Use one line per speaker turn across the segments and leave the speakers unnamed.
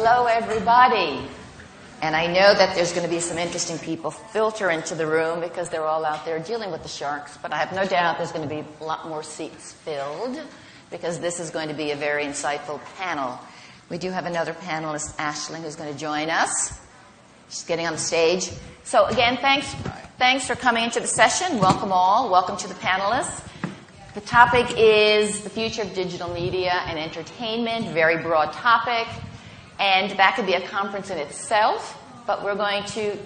Hello, everybody. And I know that there's going to be some interesting people filter into the room because they're all out there dealing with the sharks. But I have no doubt there's going to be a lot more seats filled because this is going to be a very insightful panel. We do have another panelist, Aisling, who's going to join us. She's getting on the stage. So again, thanks for coming into the session. Welcome all. Welcome to the panelists. The topic is the future of digital media and entertainment, very broad topic. And that could be a conference in itself, but we're going to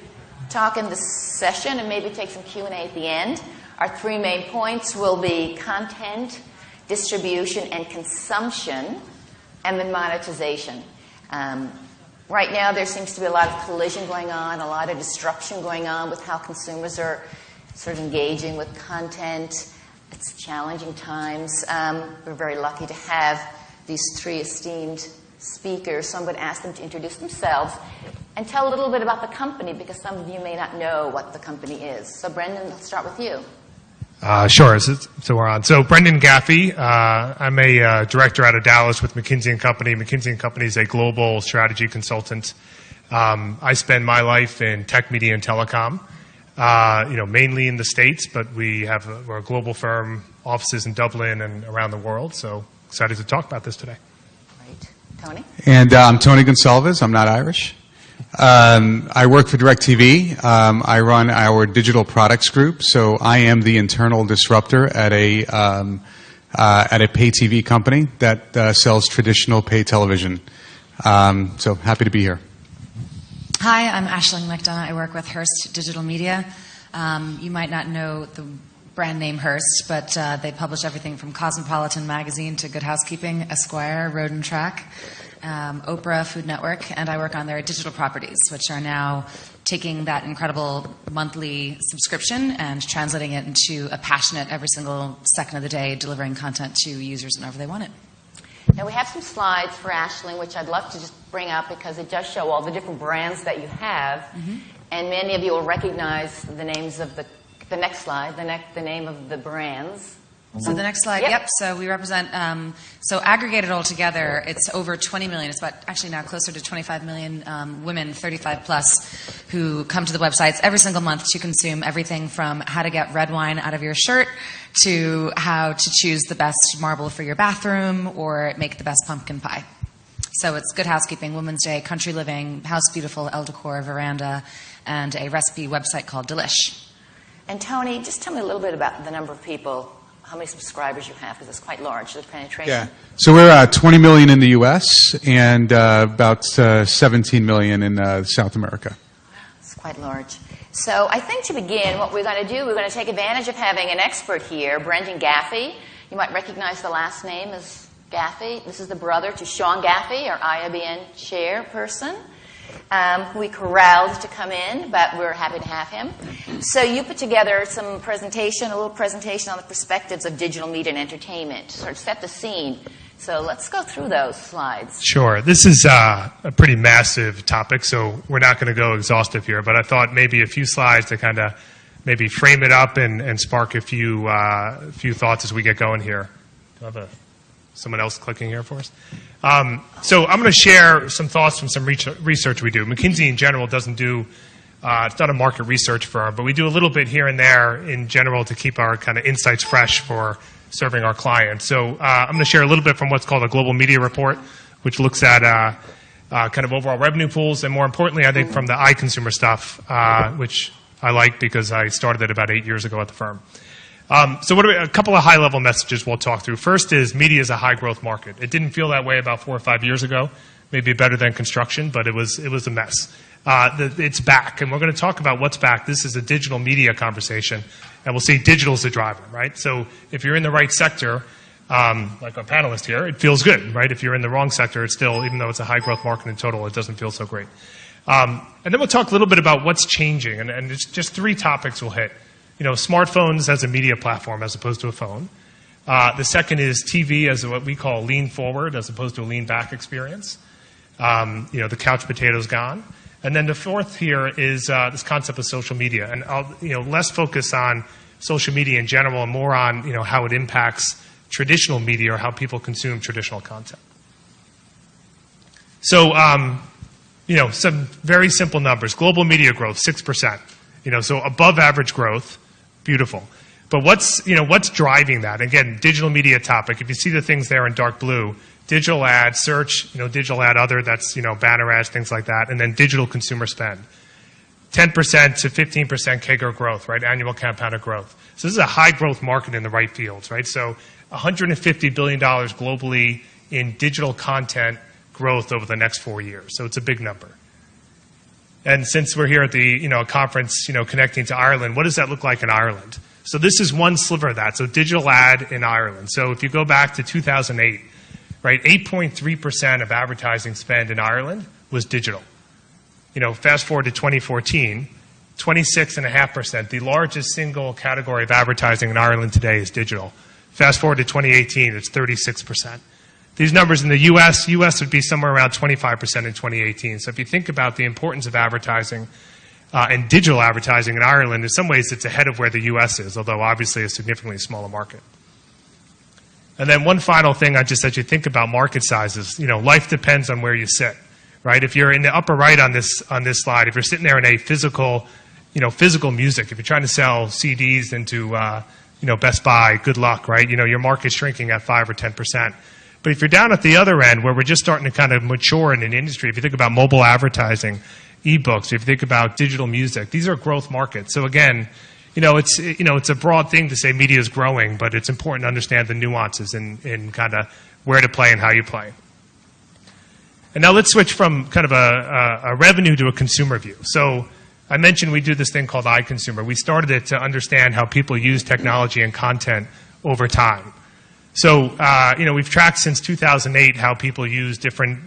talk in this session and maybe take some Q&A at the end. Our three main points will be content, distribution, and consumption, and then monetization. Right now, there seems to be a lot of collision going on, a lot of disruption going on with how consumers are sort of engaging with content. It's challenging times. We're very lucky to have these three esteemed speakers, so I'm going to ask them to introduce themselves and tell a little bit about the company because some of you may not know what the company is. So Brendan, let's start with you.
Sure. So we're on. So Brendan Gaffey. I'm a director out of Dallas with McKinsey & Company. McKinsey & Company is a global strategy consultant. I spend my life in tech, media, and telecom. Mainly in the States, but we're a global firm, offices in Dublin and around the world. So excited to talk about this today.
Great. Tony?
And I'm Tony Gonclaves. I'm not Irish. I work for DirecTV. I run our digital products group. So I am the internal disruptor at a pay TV company that sells traditional pay television. So happy to be here.
Hi, I'm Aisling McDonagh. I work with Hearst Digital Media. You might not know the brand name Hearst, but they publish everything from Cosmopolitan Magazine to Good Housekeeping, Esquire, Road and Track, Oprah, Food Network, and I work on their digital properties, which are now taking that incredible monthly subscription and translating it into a passionate, every single second of the day, delivering content to users whenever they want it.
Now, we have some slides for Aisling, which I'd love to just bring up because it does show all the different brands that you have. Mm-hmm. And many of you will recognize the names of the next slide, the name of the brands.
So the next slide, yep. So we represent, so aggregated all together, it's over 20 million. It's about actually now closer to 25 million women, 35 plus, who come to the websites every single month to consume everything from how to get red wine out of your shirt to how to choose the best marble for your bathroom or make the best pumpkin pie. So it's Good Housekeeping, Women's Day, Country Living, House Beautiful, El Decor, Veranda, and a recipe website called Delish.
And Tony, just tell me a little bit about the number of people, how many subscribers you have, because it's quite large, the penetration.
Yeah. So we're 20 million in the U.S. and about 17 million in South America.
It's quite large. So I think to begin, what we're going to do, we're going to take advantage of having an expert here, Brendan Gaffey. You might recognize the last name as Gaffey. This is the brother to Sean Gaffey, our IABN chairperson, who we corralled to come in, but we're happy to have him. So you put together a little presentation on the perspectives of digital media and entertainment to sort of set the scene. So let's go through those slides.
Sure. This is a pretty massive topic, so we're not going to go exhaustive here, but I thought maybe a few slides to kind of maybe frame it up and spark a few thoughts as we get going here. Do I have someone else clicking here for us? So I'm going to share some thoughts from some research we do. McKinsey in general doesn't do, it's not a market research firm, but we do a little bit here and there in general to keep our kind of insights fresh for serving our clients. So I'm going to share a little bit from what's called a global media report, which looks at kind of overall revenue pools, and more importantly, I think from the iConsumer stuff, which I like because I started it about 8 years ago at the firm. So a couple of high-level messages we'll talk through. First is media is a high-growth market. It didn't feel that way about 4 or 5 years ago, maybe better than construction, but it was a mess. It's back, and we're going to talk about what's back. This is a digital media conversation, and we'll see digital is the driver, right? So if you're in the right sector, like our panelist here, it feels good, right? If you're in the wrong sector, it's still, even though it's a high-growth market in total, it doesn't feel so great. And then we'll talk a little bit about what's changing, and it's just 3 topics we'll hit. Smartphones as a media platform as opposed to a phone. The second is TV as what we call lean forward as opposed to a lean back experience. The couch potato's gone. And then the fourth here is this concept of social media. And I'll, less focus on social media in general and more on, how it impacts traditional media or how people consume traditional content. So, some very simple numbers. Global media growth, 6%. So above average growth, beautiful. But what's driving that? Again, digital media topic. If you see the things there in dark blue, digital ad, search, digital ad other, that's, banner ads, things like that, and then digital consumer spend. 10% to 15% CAGR growth, right? Annual compounded growth. So this is a high growth market in the right fields, right? So $150 billion globally in digital content growth over the next 4 years. So it's a big number. And since we're here at the conference, connecting to Ireland, what does that look like in Ireland? So this is one sliver of that. So digital ad in Ireland. So if you go back to 2008, right, 8.3% of advertising spend in Ireland was digital. Fast forward to 2014, 26.5%. The largest single category of advertising in Ireland today is digital. Fast forward to 2018, it's 36%. These numbers in the U.S. would be somewhere around 25% in 2018. So if you think about the importance of advertising and digital advertising in Ireland, in some ways it's ahead of where the U.S. is, although obviously a significantly smaller market. And then one final thing, I just said you think about market sizes. Life depends on where you sit, right? If you're in the upper right on this slide, if you're sitting there in a physical music, if you're trying to sell CDs into Best Buy, good luck, right? Your market's shrinking at 5 or 10%. But if you're down at the other end, where we're just starting to kind of mature in an industry, if you think about mobile advertising, ebooks, if you think about digital music, these are growth markets. So again, it's a broad thing to say media is growing, but it's important to understand the nuances in kind of where to play and how you play. And now let's switch from kind of a revenue to a consumer view. So I mentioned we do this thing called iConsumer. We started it to understand how people use technology and content over time. So, we've tracked since 2008 how people use different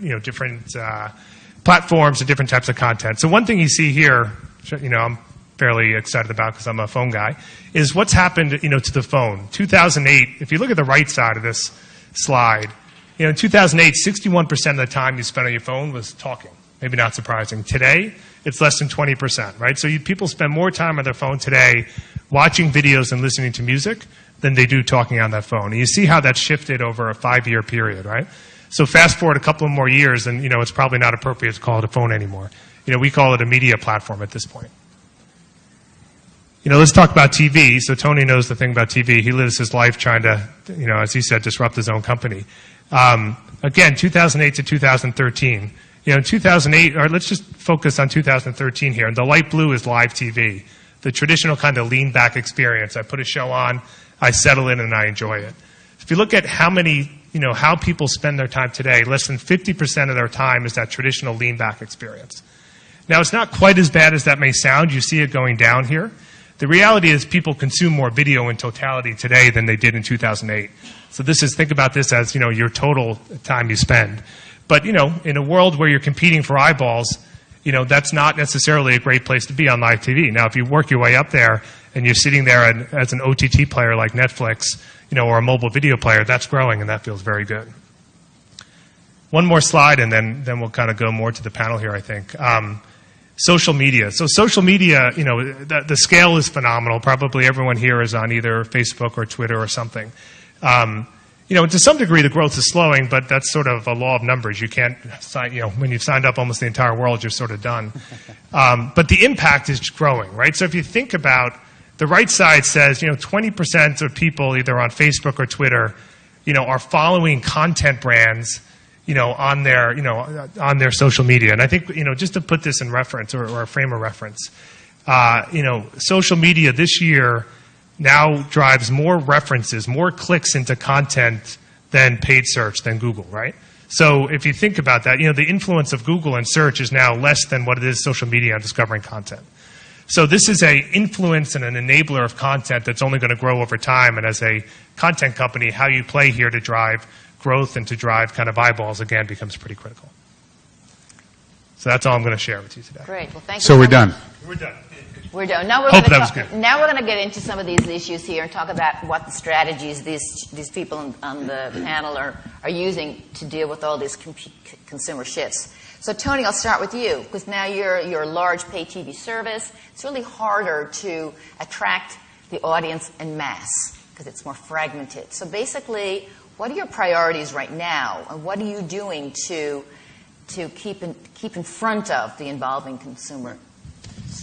platforms and different types of content. So one thing you see here, I'm fairly excited about because I'm a phone guy, is what's happened, to the phone. 2008, if you look at the right side of this slide, in 2008, 61% of the time you spent on your phone was talking. Maybe not surprising. Today, it's less than 20%, right? So people spend more time on their phone today watching videos and listening to music than they do talking on that phone. And you see how that's shifted over a 5-year period, right? So fast forward a couple of more years, and it's probably not appropriate to call it a phone anymore. We call it a media platform at this point. Let's talk about TV. So Tony knows the thing about TV. He lives his life trying to, as he said, disrupt his own company. Again, 2008 to 2013. In 2008, or let's just focus on 2013 here. And the light blue is live TV, the traditional kind of lean back experience. I put a show on, I settle in, and I enjoy it. If you look at how people spend their time today, less than 50% of their time is that traditional lean back experience. Now, it's not quite as bad as that may sound. You see it going down here. The reality is people consume more video in totality today than they did in 2008. So think about this as, your total time you spend. But, in a world where you're competing for eyeballs, that's not necessarily a great place to be on live TV. Now, if you work your way up there and you're sitting there as an OTT player like Netflix, or a mobile video player, that's growing, and that feels very good. One more slide, and then we'll kind of go more to the panel here, I think. Social media. So social media, the scale is phenomenal. Probably everyone here is on either Facebook or Twitter or something. To some degree, the growth is slowing, but that's sort of a law of numbers. You can't sign, when you've signed up almost the entire world, you're sort of done. But the impact is growing, right? So if you think about the right side says, 20% of people either on Facebook or Twitter, are following content brands, on their social media. And I think, just to put this in reference or a frame of reference, social media this year now drives more references, more clicks into content than paid search, than Google, right? So if you think about that, the influence of Google and search is now less than what it is social media on discovering content. So this is an influence and an enabler of content that's only going to grow over time. And as a content company, how you play here to drive growth and to drive kind of eyeballs, again, becomes pretty critical. So that's all I'm going to share with you today.
Great. Well, thank you.
So we're done.
We're done.
We're done. Now we're going to get into some of these issues here and talk about what the strategies these people on the panel are using to deal with all these consumer shifts. So Tony, I'll start with you, because now you're a large pay TV service. It's really harder to attract the audience en masse because it's more fragmented. So basically, what are your priorities right now, and what are you doing to to keep in front of the evolving consumer?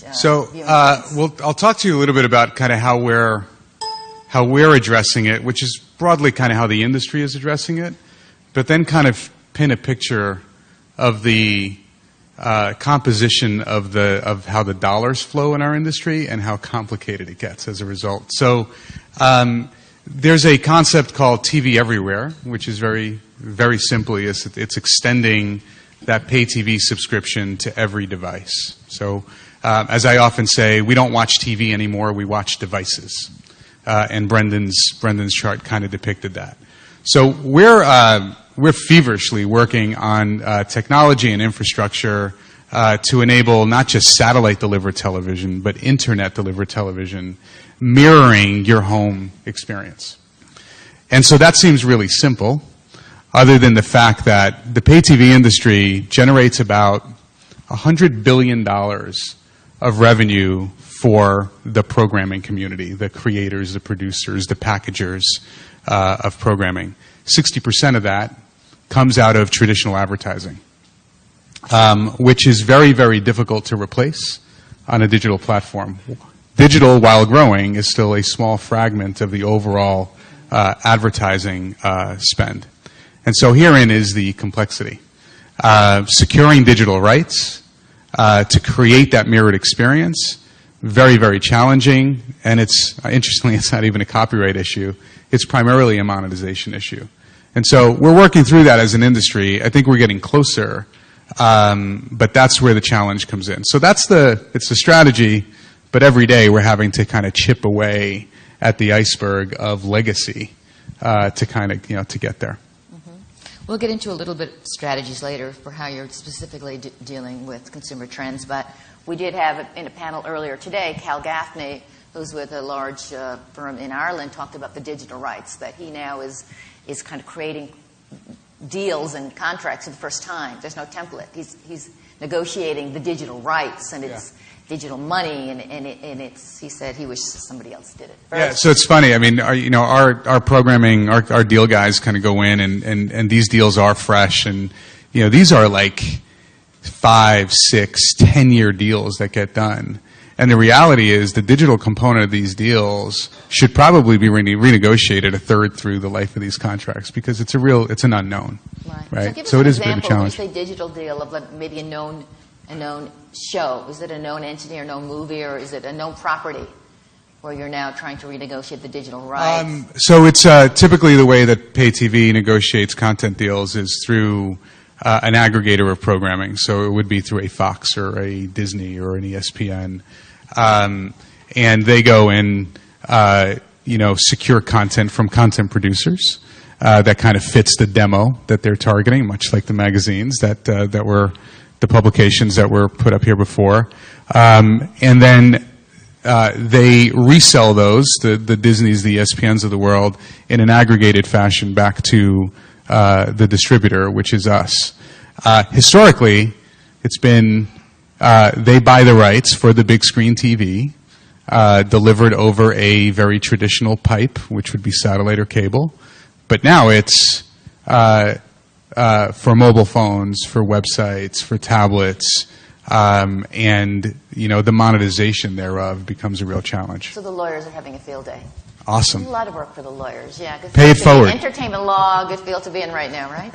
I'll talk to you a little bit about kind of how we're addressing it, which is broadly kind of how the industry is addressing it, but then kind of pin a picture of the composition of how the dollars flow in our industry and how complicated it gets as a result. So there's a concept called TV Everywhere, which is very, very simply it's extending that pay TV subscription to every device. So as I often say, we don't watch TV anymore, we watch devices. And Brendan's chart kind of depicted that. So we're feverishly working on technology and infrastructure to enable not just satellite-delivered television, but internet-delivered television, mirroring your home experience. And so that seems really simple, other than the fact that the pay TV industry generates about $100 billion of revenue for the programming community, the creators, the producers, the packagers of programming. 60% of that comes out of traditional advertising, which is very, very difficult to replace on a digital platform. Digital, while growing, is still a small fragment of the overall advertising spend. And so herein is the complexity. Securing digital rights to create that mirrored experience, very, very challenging, and interestingly, it's not even a copyright issue. It's primarily a monetization issue. And so we're working through that as an industry. I think we're getting closer, but that's where the challenge comes in. So it's the strategy, but every day we're having to kind of chip away at the iceberg of legacy to kind of, to get there.
We'll get into a little bit strategies later for how you're specifically dealing with consumer trends, but we did have in a panel earlier today, Cal Gaffey, who's with a large firm in Ireland, talked about the digital rights, that he now is kind of creating deals and contracts for the first time. There's no template. He's negotiating the digital rights, and it's digital money, and it's, he said he wishes somebody else did it.
So it's funny. I mean, our programming, our deal guys kind of go in, and these deals are fresh, and these are like 5, 6, 10-year deals that get done. And the reality is the digital component of these deals should probably be renegotiated a third through the life of these contracts, because it's an unknown. Right?
So
it is a bit of a challenge.
When you say digital deal of maybe a known show, is it a known entity or known movie, or is it a known property where you're now trying to renegotiate the digital rights?
So it's typically the way that pay TV negotiates content deals is through an aggregator of programming. So it would be through a Fox or a Disney or an ESPN. And they go and secure content from content producers that kind of fits the demo that they're targeting, much like the magazines that were the publications that were put up here before. And then they resell those, the Disneys, the ESPNs of the world, in an aggregated fashion back to the distributor, which is us. Historically, it's been they buy the rights for the big screen TV, delivered over a very traditional pipe, which would be satellite or cable. But now it's for mobile phones, for websites, for tablets, and the monetization thereof becomes a real challenge.
So the lawyers are having a field day.
Awesome.
A lot of work for the lawyers, yeah.
Pay it forward.
Entertainment law, good field to be in right now, right?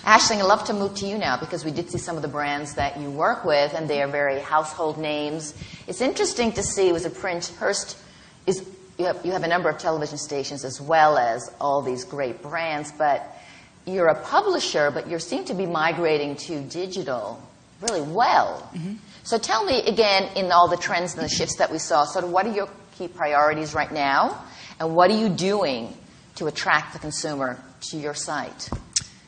Ashling, I'd love to move to you now, because we did see some of the brands that you work with, and they are very household names. It's interesting to see, was a print, Hearst, you have a number of television stations as well as all these great brands, but you're a publisher, but you seem to be migrating to digital really well. Mm-hmm. So tell me again, in all the trends and the shifts that we saw, sort of what are your key priorities right now, and what are you doing to attract the consumer to your site?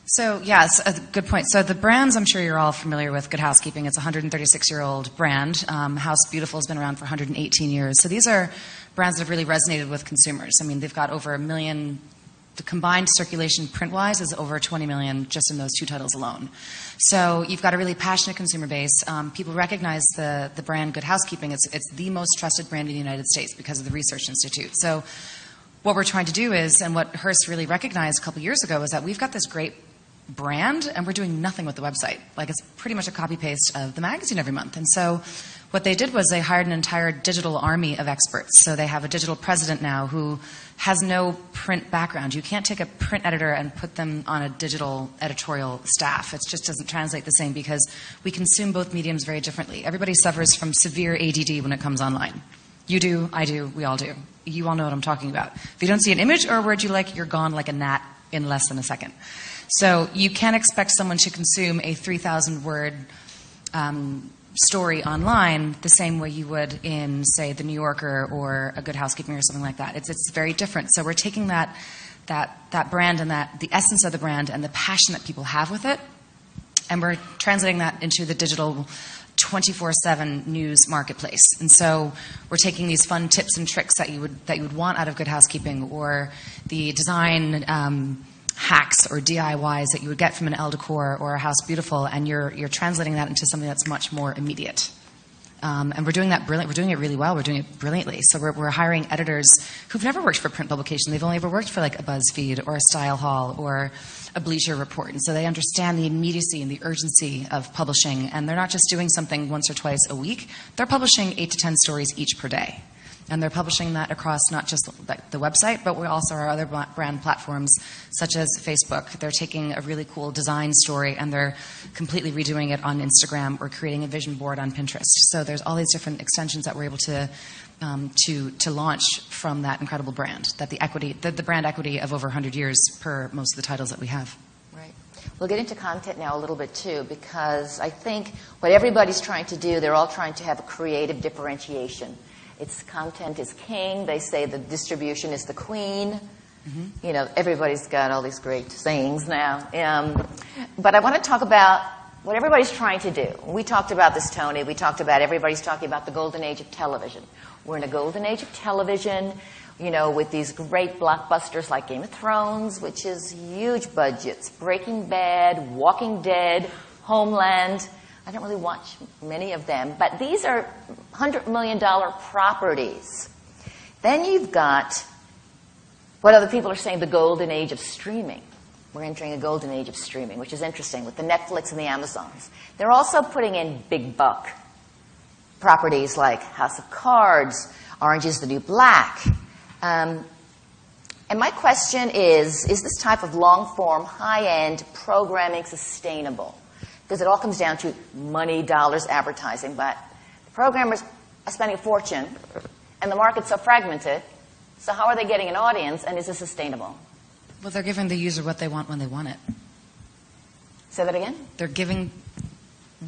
So, yes, a good point. So the brands I'm sure you're all familiar with, Good Housekeeping, it's a 136-year-old brand. House Beautiful has been around for 118 years. So these are brands that have really resonated with consumers. I mean, they've got over 1 million. The combined circulation print-wise is over 20 million just in those two titles alone. So you've got a really passionate consumer base. People recognize the brand Good Housekeeping. It's the most trusted brand in the United States because of the Research Institute. So what we're trying to do is, and what Hearst really recognized a couple years ago, is that we've got this great brand, and we're doing nothing with the website. Like, it's pretty much a copy-paste of the magazine every month. And so what they did was they hired an entire digital army of experts. So they have a digital president now who has no print background. You can't take a print editor and put them on a digital editorial staff. It just doesn't translate the same because we consume both mediums very differently. Everybody suffers from severe ADD when it comes online. You do, I do, we all do. You all know what I'm talking about. If you don't see an image or a word you like, you're gone like a gnat in less than a second. So you can't expect someone to consume a 3,000-word story online the same way you would in, say, The New Yorker or A Good Housekeeping or something like that. It's very different. So we're taking that brand and the essence of the brand and the passion that people have with it, and we're translating that into the digital 24/7 news marketplace. And so we're taking these fun tips and tricks that you would want out of Good Housekeeping, or the design hacks or DIYs that you would get from an Elle Decor or a House Beautiful, and you're translating that into something that's much more immediate. And we're doing that brilliant. We're doing it really well. We're doing it brilliantly. So we're hiring editors who've never worked for print publication. They've only ever worked for like a BuzzFeed or a Style Hall or a Bleacher Report. And so they understand the immediacy and the urgency of publishing. And they're not just doing something once or twice a week. They're publishing 8 to 10 stories each per day. And they're publishing that across not just the website, but we also our other brand platforms, such as Facebook. They're taking a really cool design story and they're completely redoing it on Instagram or creating a vision board on Pinterest. So there's all these different extensions that we're able to launch from that incredible brand, that the brand equity of over 100 years per most of the titles that we have.
Right. We'll get into content now a little bit too, because I think what everybody's trying to do, they're all trying to have a creative differentiation. It's content is king. They say the distribution is the queen. Mm-hmm. You know, everybody's got all these great sayings now. But I want to talk about what everybody's trying to do. We talked about this, Tony. We talked about everybody's talking about the golden age of television. We're in a golden age of television, you know, with these great blockbusters like Game of Thrones, which is huge budgets, Breaking Bad, Walking Dead, Homeland. I don't really watch many of them, but these are $100 million properties. Then you've got what other people are saying, the golden age of streaming. We're entering a golden age of streaming, which is interesting, with the Netflix and the Amazons. They're also putting in big buck properties like House of Cards, Orange is the New Black. And my question is this type of long-form, high-end programming sustainable? Because it all comes down to money, dollars, advertising. But the programmers are spending a fortune, and the market's so fragmented. So how are they getting an audience, and is this sustainable?
Well, they're giving the user what they want when they want it.
Say that again?
They're giving,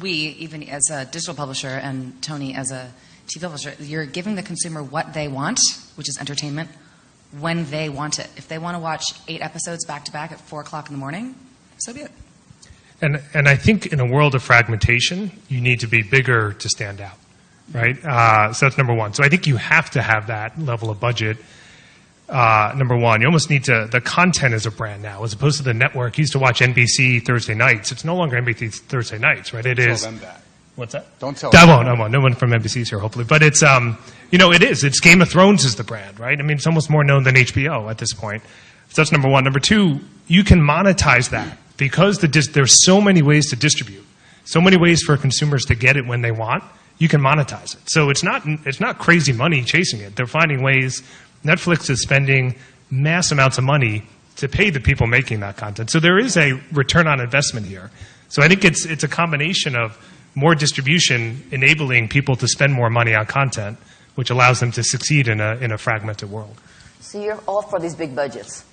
even as a digital publisher and Tony as a TV publisher, you're giving the consumer what they want, which is entertainment, when they want it. If they want to watch 8 episodes back-to-back at 4 o'clock in the morning, so be it.
And I think in a world of fragmentation, you need to be bigger to stand out, right? So that's number one. So I think you have to have that level of budget. Number one, you almost need to, the content is a brand now, as opposed to the network. You used to watch NBC Thursday nights. It's no longer NBC Thursday nights, right? It is.
Tell them that.
What's that?
Don't tell
them.
I
won't. No one from NBC's here, hopefully. But it's, you know, it is. It's Game of Thrones is the brand, right? I mean, it's almost more known than HBO at this point. So that's number one. Number two, you can monetize that. Because there's so many ways to distribute, so many ways for consumers to get it when they want, you can monetize it. So it's not crazy money chasing it. They're finding ways. Netflix is spending mass amounts of money to pay the people making that content. So there is a return on investment here. So I think it's a combination of more distribution enabling people to spend more money on content, which allows them to succeed in a fragmented world.
So you're all for these big budgets.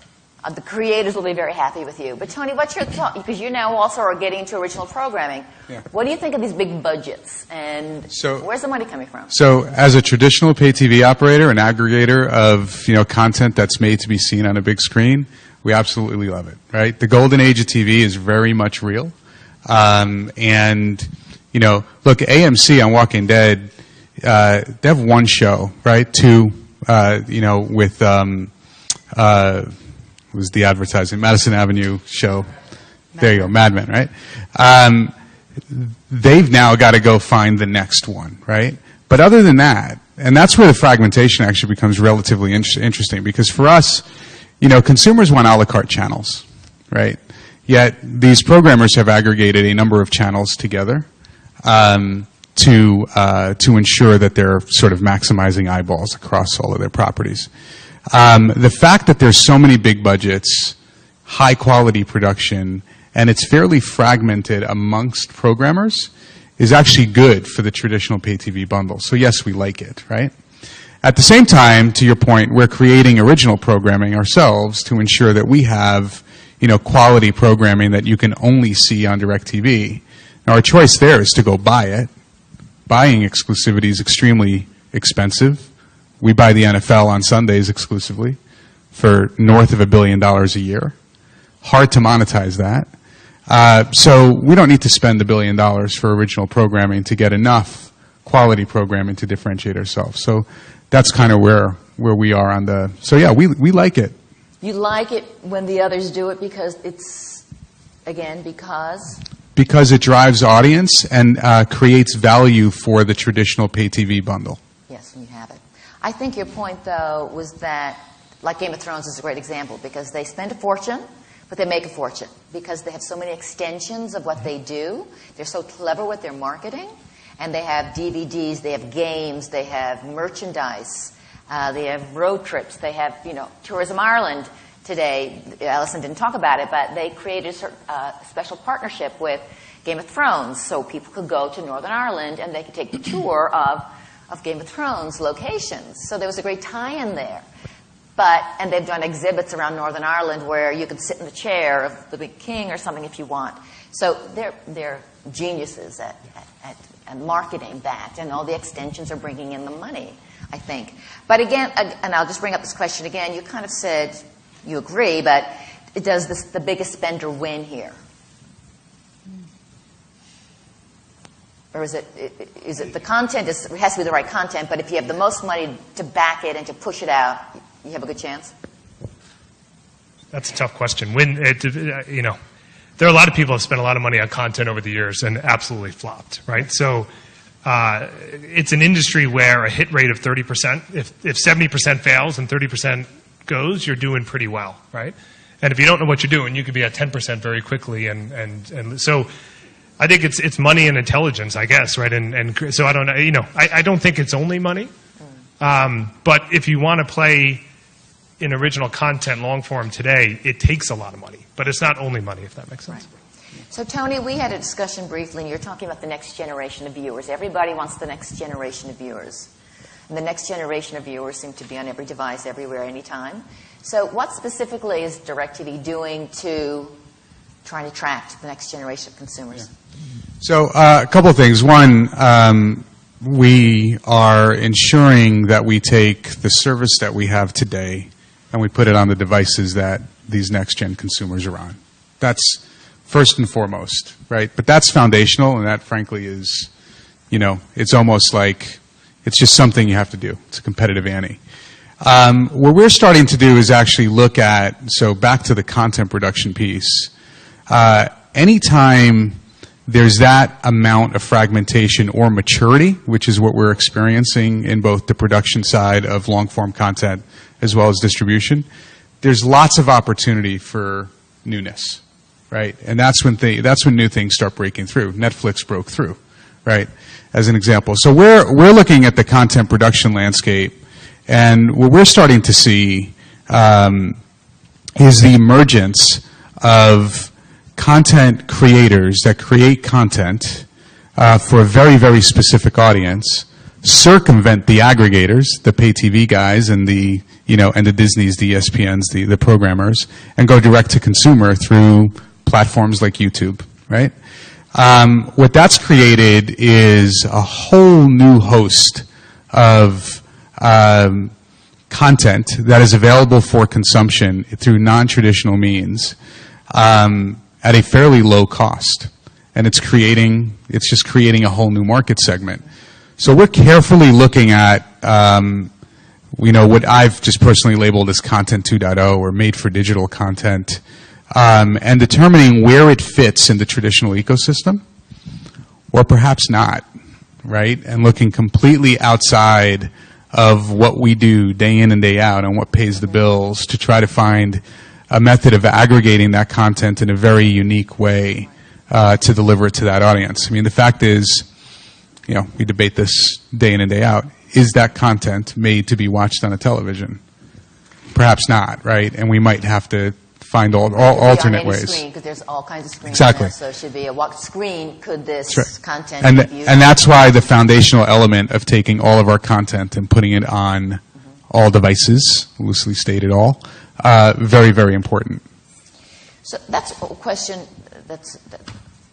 The creators will be very happy with you. But Tony, what's your thought? Because you now also are getting into original programming. Yeah. What do you think of these big budgets? And where's the money coming from?
So as a traditional pay TV operator, an aggregator of content that's made to be seen on a big screen, we absolutely love it, right? The golden age of TV is very much real. And, look, AMC on Walking Dead, they have one show, right? 2, with... was the advertising, Madison Avenue show. There you go, Mad Men, right? They've now got to go find the next one, right? But other than that, and that's where the fragmentation actually becomes relatively interesting, because for us, consumers want a la carte channels, right? Yet these programmers have aggregated a number of channels together to ensure that they're sort of maximizing eyeballs across all of their properties. The fact that there's so many big budgets, high quality production, and it's fairly fragmented amongst programmers is actually good for the traditional pay TV bundle. So yes, we like it, right? At the same time, to your point, we're creating original programming ourselves to ensure that we have, quality programming that you can only see on DirecTV. Now, our choice there is to go buy it. Buying exclusivity is extremely expensive. We buy the NFL on Sundays exclusively for north of $1 billion a year. Hard to monetize that. So we don't need to spend $1 billion for original programming to get enough quality programming to differentiate ourselves. So that's kind of where we are on the. So yeah, we like it.
You like it when the others do it because it's, again, because
it drives audience and creates value for the traditional pay TV bundle.
Yes, you have it. I think your point, though, was that, like Game of Thrones is a great example, because they spend a fortune, but they make a fortune because they have so many extensions of what they do. They're so clever with their marketing, and they have DVDs, they have games, they have merchandise, they have road trips, they have, Tourism Ireland today. Alison didn't talk about it, but they created a special partnership with Game of Thrones, so people could go to Northern Ireland and they could take the tour of Game of Thrones locations. So there was a great tie-in there. And they've done exhibits around Northern Ireland where you can sit in the chair of the big king or something if you want. So they're geniuses at marketing that, and all the extensions are bringing in the money, I think. But again, and I'll just bring up this question again, you kind of said you agree, but does the biggest spender win here? Or is it the content it has to be the right content, but if you have the most money to back it and to push it out, you have a good chance?
That's a tough question. There are a lot of people who have spent a lot of money on content over the years and absolutely flopped, right? So it's an industry where a hit rate of 30%, if 70% fails and 30% goes, you're doing pretty well, right? And if you don't know what you're doing, you could be at 10% very quickly. And so I think it's money and intelligence, I guess, right? And so I don't know, I don't think it's only money. But if you want to play in original content, long form today, it takes a lot of money. But it's not only money, if that makes sense.
Right. So, Tony, we had a discussion briefly, and you're talking about the next generation of viewers. Everybody wants the next generation of viewers. And the next generation of viewers seem to be on every device, everywhere, anytime. So what specifically is DirecTV doing to try to attract the next generation of consumers?
Yeah. So a couple of things. One, we are ensuring that we take the service that we have today and we put it on the devices that these next-gen consumers are on. That's first and foremost, right? But that's foundational, and that, frankly, is, it's almost like it's just something you have to do. It's a competitive ante. What we're starting to do is actually look at, so back to the content production piece, anytime there's that amount of fragmentation or maturity, which is what we're experiencing in both the production side of long-form content as well as distribution, there's lots of opportunity for newness, right? And that's when new things start breaking through. Netflix broke through, right, as an example. So we're looking at the content production landscape, and what we're starting to see is the emergence of content creators that create content for a very, very specific audience, circumvent the aggregators, the pay TV guys, and the and the Disneys, the ESPNs, the programmers, and go direct to consumer through platforms like YouTube, right? What that's created is a whole new host of content that is available for consumption through non-traditional means at a fairly low cost. And it's just creating a whole new market segment. So we're carefully looking at what I've just personally labeled as Content 2.0 or made for digital content, and determining where it fits in the traditional ecosystem or perhaps not, right? And looking completely outside of what we do day in and day out and what pays the bills to try to find a method of aggregating that content in a very unique way to deliver it to that audience. I mean, the fact is, we debate this day in and day out. Is that content made to be watched on a television? Perhaps not, right? And we might have to find alternate ways.
Because there's all kinds of screens.
Exactly.
There, so it should be what screen could this content be viewed?
And that's why the foundational element of taking all of our content and putting it on all devices, loosely stated all, very, very important.
So that's a question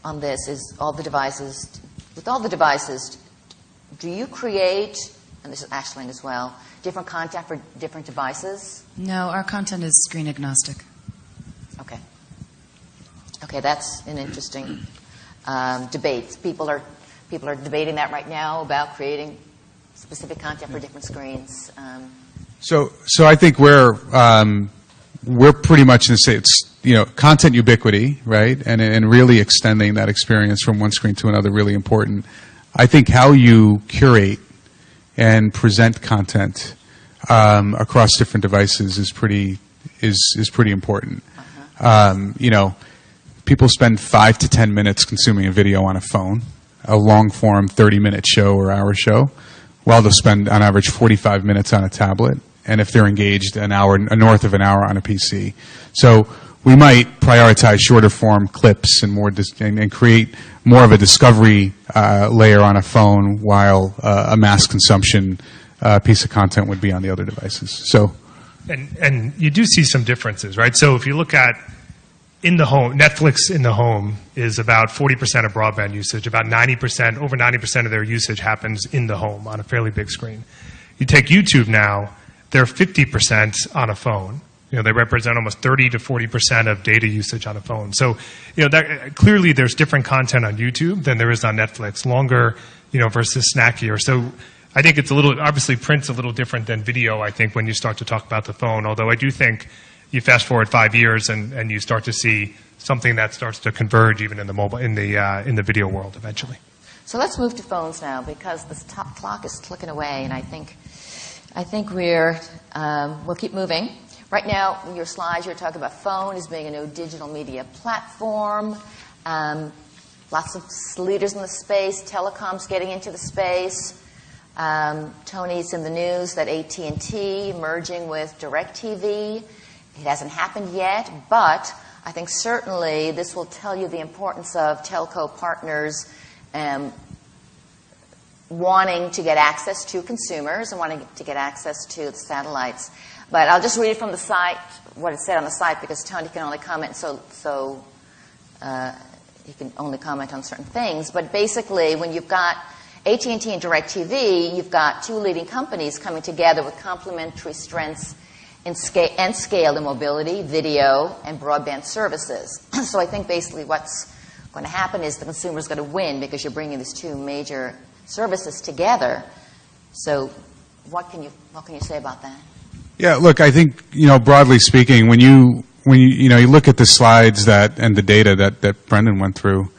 on this is with all the devices, do you create, and this is Aisling as well, different content for different devices?
No, our content is screen agnostic.
Okay. Okay, that's an interesting debate. People are debating that right now about creating specific content for different screens.
So I think we're pretty much in the same. It's content ubiquity, right, and really extending that experience from one screen to another really important. I think how you curate and present content across different devices is pretty important. People spend 5 to 10 minutes consuming a video on a phone, a long-form 30-minute show or hour show, while they'll spend on average 45 minutes on a tablet, and if they're engaged, north of an hour on a PC. So we might prioritize shorter form clips and and create more of a discovery layer on a phone, while a mass consumption piece of content would be on the other devices. So,
and you do see some differences, right? So if you look at in the home, Netflix in the home is about 40% of broadband usage. About 90%, over 90% of their usage happens in the home on a fairly big screen. You take YouTube now, they're 50% on a phone. They represent almost 30 to 40% of data usage on a phone. So, clearly there's different content on YouTube than there is on Netflix, longer, versus snackier. So I think it's obviously print's a little different than video, I think, when you start to talk about the phone, although I do think you fast forward 5 years and you start to see something that starts to converge even in the video world eventually.
So let's move to phones now, because the clock is clicking away, and I think we'll keep moving. Right now, in your slides, you're talking about phone as being a new digital media platform. Lots of leaders in the space, telecoms getting into the space. Tony's in the news that ATT merging with DirecTV. It hasn't happened yet, but I think certainly this will tell you the importance of telco partners wanting to get access to consumers and wanting to get access to the satellites. But I'll just read it from the site, what it said on the site, because Tony can only comment, so he can only comment on certain things. But basically, when you've got AT&T and DirecTV, you've got two leading companies coming together with complementary strengths and scale in mobility, video, and broadband services. So I think basically what's going to happen is the consumer's going to win because you're bringing these two major services together. So what can you say about that?
Yeah, look, I think, broadly speaking, when you look at the slides and the data that Brendan went through,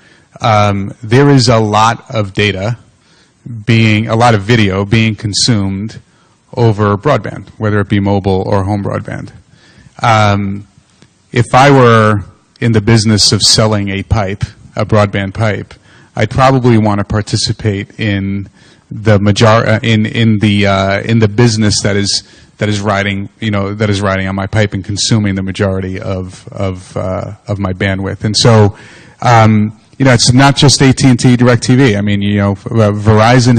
there is a lot of video being consumed over broadband, whether it be mobile or home broadband. If I were in the business of selling a broadband pipe, I'd probably want to participate in the in the business that is riding on my pipe and consuming the majority of my bandwidth. And so, it's not just AT&T DirecTV. I mean, Verizon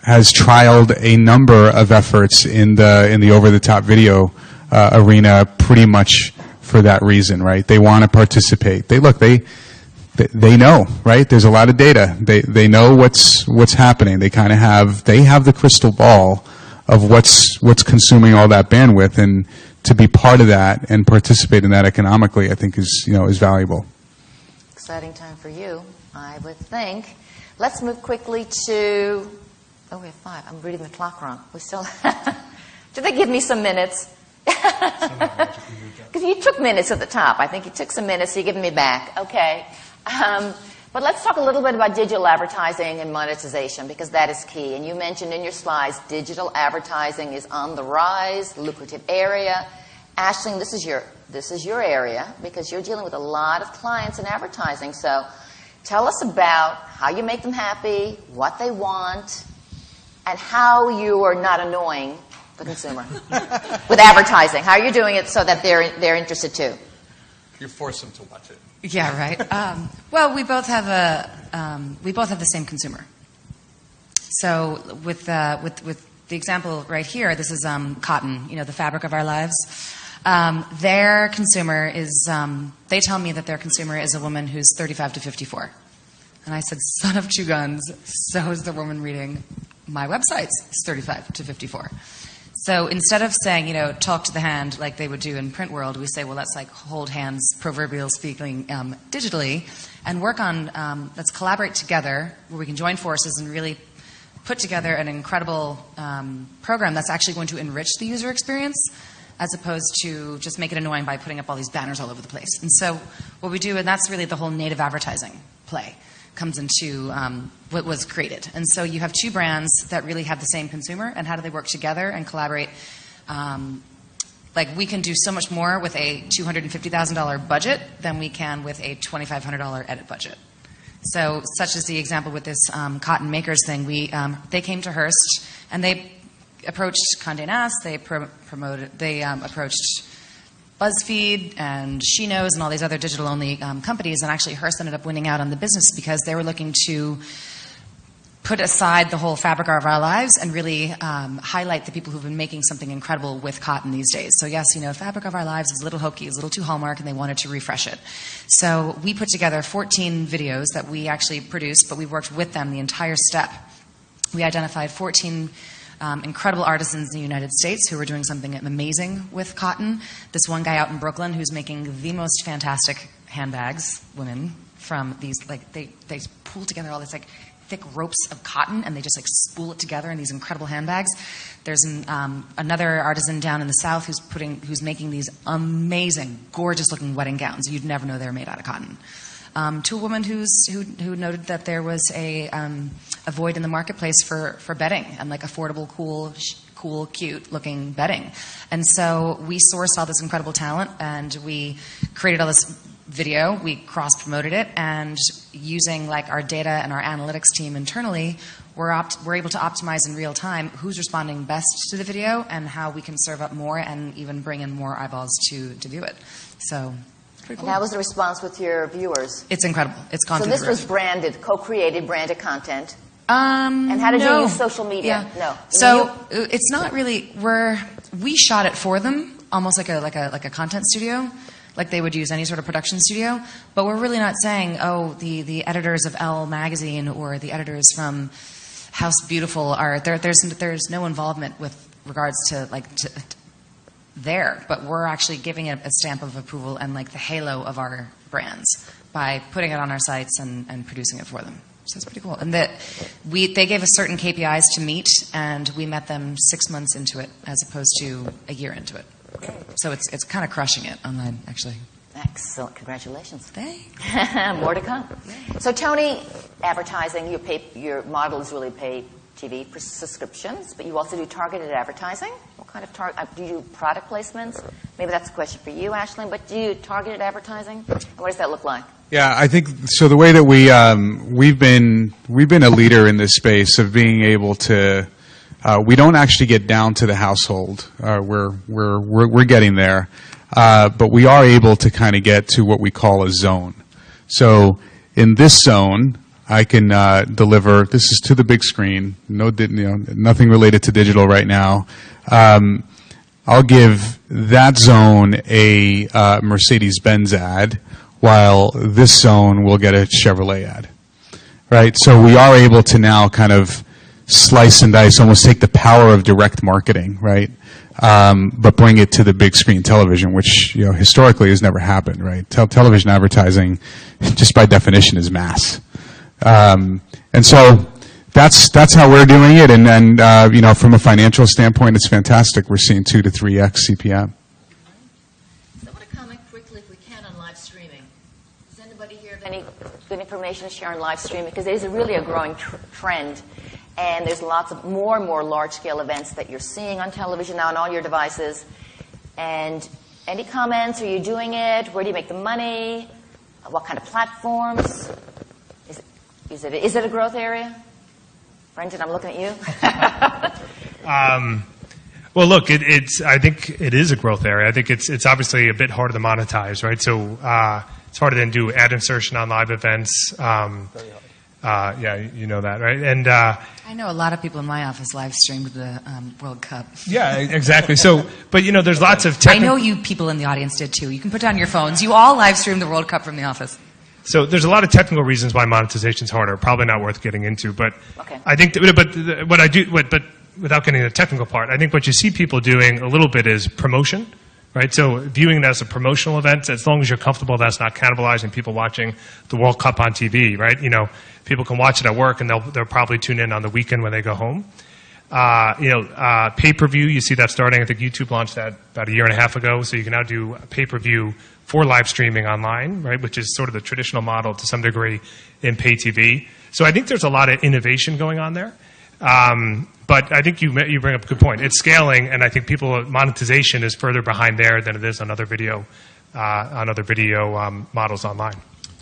has trialed a number of efforts in the over-the-top video arena, pretty much for that reason, right? They want to participate. They know, right? There's a lot of data. They know what's happening. They have the crystal ball of what's consuming all that bandwidth, and to be part of that and participate in that economically, I think is valuable.
Exciting time for you, I would think. Let's move quickly to. Oh, we have 5. I'm reading the clock wrong. We still. Did they give me some minutes? Because you took minutes at the top. I think you took some minutes. So you're giving me back. Okay. But let's talk a little bit about digital advertising and monetization, because that is key. And you mentioned in your slides digital advertising is on the rise, lucrative area, Aisling, this is your area because you're dealing with a lot of clients in advertising. So tell us about how you make them happy, what they want, and how you are not annoying the consumer with advertising. How you're doing it so that they're interested too.
You force them to watch it.
Yeah, right. Well, we both have the same consumer. So with the example right here, this is cotton. The fabric of our lives. Their consumer is. They tell me that their consumer is a woman who's 35 to 54, and I said, "Son of two guns." So is the woman reading my websites. It's 35 to 54. So instead of saying, talk to the hand like they would do in print world, we say, well, let's like hold hands, proverbial speaking, digitally, and work on, let's collaborate together where we can join forces and really put together an incredible program that's actually going to enrich the user experience as opposed to just make it annoying by putting up all these banners all over the place. And so what we do, and that's really the whole native advertising play, comes into what was created. And so you have two brands that really have the same consumer, and how do they work together and collaborate? Like we can do so much more with a $250,000 budget than we can with a $2,500 edit budget. So such as the example with this cotton makers thing, they came to Hearst and they approached Condé Nast, they approached BuzzFeed and She Knows and all these other digital-only companies, and actually Hearst ended up winning out on the business because they were looking to put aside the whole fabric of our lives and really highlight the people who've been making something incredible with cotton these days. So yes, fabric of our lives is a little hokey, it's a little too Hallmark, and they wanted to refresh it. So we put together 14 videos that we actually produced, but we worked with them the entire step. We identified 14 incredible artisans in the United States who were doing something amazing with cotton. This one guy out in Brooklyn who's making the most fantastic handbags, women, from these, they pull together all this thick ropes of cotton and they just spool it together in these incredible handbags. There's another artisan down in the South who's making these amazing, gorgeous looking wedding gowns. You'd never know they were made out of cotton. To a woman who noted that there was a void in the marketplace for bedding and affordable, cool, cute-looking bedding. And so we sourced all this incredible talent and we created all this video. We cross-promoted it, and using our data and our analytics team internally, we're able to optimize in real time who's responding best to the video and how we can serve up more and even bring in more eyeballs to view it. So. Cool.
And how was the response with your viewers?
It's incredible. It's gone through
the roof. So this was branded, co-created, branded content. And how did you use social media?
Yeah.
No.
So it's not really. We shot it for them, almost like a content studio, like they would use any sort of production studio. But we're really not saying, the editors of Elle magazine or the editors from House Beautiful are there. There's no involvement with regards to there, but we're actually giving it a stamp of approval and the halo of our brands by putting it on our sites and producing it for them. So it's pretty cool. And they gave us certain KPIs to meet, and we met them 6 months into it as opposed to a year into it. So it's kind of crushing it online, actually.
Excellent. Congratulations.
Thanks.
More to come. So Tony, advertising, your model is really paid TV subscriptions, but you also do targeted advertising. What kind of do you do product placements? Maybe that's a question for you, Aisling, but do you do targeted advertising? And what does that look like?
Yeah, I think so. The way that we've been a leader in this space of being able to, we don't actually get down to the household. We're getting there, but we are able to kind of get to what we call a zone. So in this zone, I can deliver. This is to the big screen. Nothing related to digital right now. I'll give that zone a Mercedes-Benz ad, while this zone will get a Chevrolet ad. Right. So we are able to now kind of slice and dice, almost take the power of direct marketing, right? But bring it to the big screen television, which historically has never happened, right? Television advertising, just by definition, is mass. And so that's how we're doing it, and from a financial standpoint, it's fantastic. We're seeing 2 to 3x CPM.
So I want to comment quickly, if we can, on live streaming. Does anybody here have any good information to share on live streaming? Because it is really a growing trend, and there's lots of more and more large-scale events that you're seeing on television now on all your devices, and Any comments? Are you doing it? Where do you make the money? What kind of platforms? Is it a growth area? Brendan, I'm looking at you.
Well, look, I think it is a growth area. I think it's obviously a bit harder to monetize, right? So it's harder than do ad insertion on live events. Yeah, you know that, right? And
I know a lot of people in my office live streamed the World Cup.
Yeah, exactly. So, but there's lots of
I know you people in the audience did too. You can put down your phones. You all live streamed the World Cup from the office.
So there's a lot of technical reasons why monetization is harder. Probably not worth getting into, but
okay.
I think. But without getting into the technical part, I think what you see people doing a little bit is promotion, right? So viewing it as a promotional event, as long as you're comfortable, that's not cannibalizing people watching the World Cup on TV, right? People can watch it at work, and they'll probably tune in on the weekend when they go home. Pay-per-view, you see that starting. I think YouTube launched that about a year and a half ago, so you can now do a pay-per-view for live streaming online, right? Which is sort of the traditional model to some degree in pay TV. So I think there's a lot of innovation going on there. But I think you bring up a good point. It's scaling, and I think monetization is further behind there than it is on other video models online.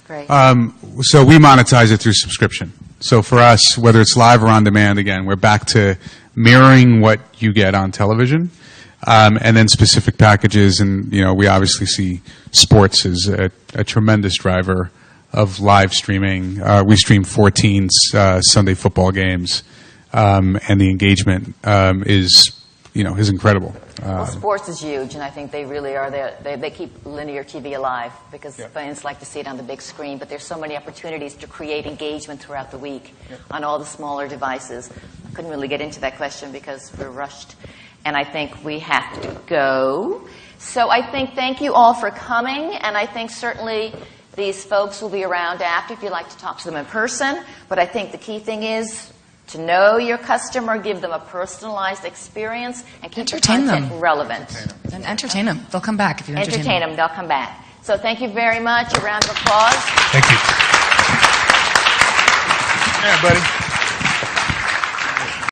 Great.
So we monetize it through subscription. So for us, whether it's live or on demand, again, we're back to mirroring what you get on television, and then specific packages. And we obviously see sports as a tremendous driver of live streaming. We stream 14 Sunday football games. And the engagement is incredible.
Well, sports is huge, and I think they really are there. They keep linear TV alive because fans like to see it on the big screen, but there's so many opportunities to create engagement throughout the week on all the smaller devices. I couldn't really get into that question because we're rushed, and I think we have to go. So I think thank you all for coming, and I think certainly these folks will be around after if you'd like to talk to them in person, but I think the key thing is to know your customer, give them a personalized experience, and keep the content relevant.
And entertain them. They'll come back if you entertain them.
They'll come back. So thank you very much. A round of applause.
Thank you.
Yeah, buddy.